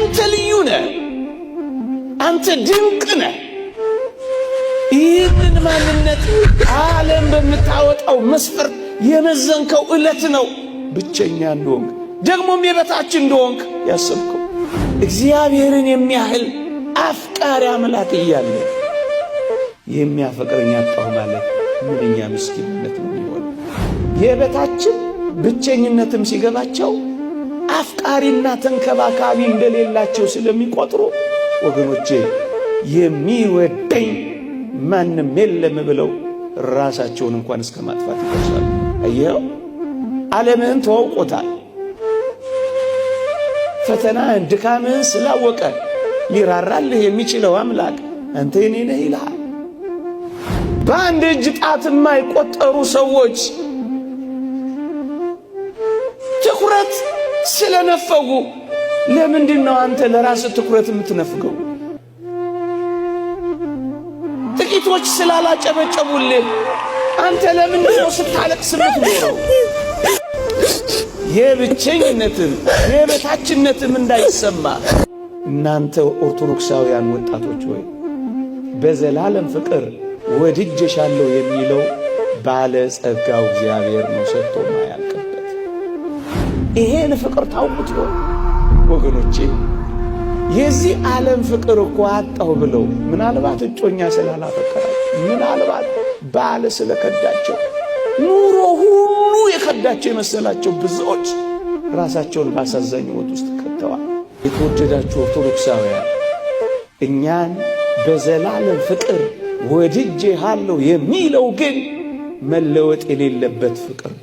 አንተ ልዩ ነህ፣ አንተ ድንቅ ነህ። ይህንን ማንነት ዓለም በምታወጣው መስፈርት የመዘንከው ዕለት ነው ብቸኛ እንደሆንክ ደግሞም የበታች እንደሆንክ ያሰብከው። እግዚአብሔርን የሚያህል አፍቃሪ አምላክ እያለ የሚያፈቅረኝ አጣሁ ማለት ምንኛ ምስኪንነት ነው የሚሆነው። የበታችን ብቸኝነትም ሲገባቸው አፍቃሪና ተንከባካቢ እንደሌላቸው ስለሚቆጥሩ ወገኖቼ የሚወደኝ ማንም የለም ብለው ራሳቸውን እንኳን እስከ ማጥፋት ይደርሳሉ። አየው፣ ዓለምህን ተዋውቆታል። ፈተናህን ድካምህን ስላወቀ ሊራራልህ የሚችለው አምላክ አንተ የኔ ነህ ይልሃል። በአንድ እጅ ጣት የማይቆጠሩ ሰዎች ትኩረት ስለነፈጉ ለምንድን ነው አንተ ለራስህ ትኩረት የምትነፍገው? ጥቂቶች ስላላጨበጨቡልህ አንተ ለምንድን ነው ስታለቅስ የምትኖረው? የብቸኝነትም የበታችነትም እንዳይሰማ እናንተ ኦርቶዶክሳውያን ወጣቶች ሆይ በዘላለም ፍቅር ወድጄሻለሁ የሚለው ባለ ጸጋው እግዚአብሔር ነው ሰጥቶ ማያልቅበት። ይሄን ፍቅር ታውቁት ነው ወገኖቼ። የዚህ ዓለም ፍቅር እኮ አጣሁ ብለው ምናልባት እጮኛ ስላላፈቀራቸው፣ ምናልባት ባለ ስለከዳቸው፣ ኑሮ ሁሉ የከዳቸው የመሰላቸው ብዙዎች ራሳቸውን ባሳዛኝ ሕይወት ውስጥ ከተዋል። የተወደዳችሁ ኦርቶዶክሳውያን እኛን በዘላለም ፍቅር ወድጄሃለሁ የሚለው ግን መለወጥ የሌለበት ፍቅር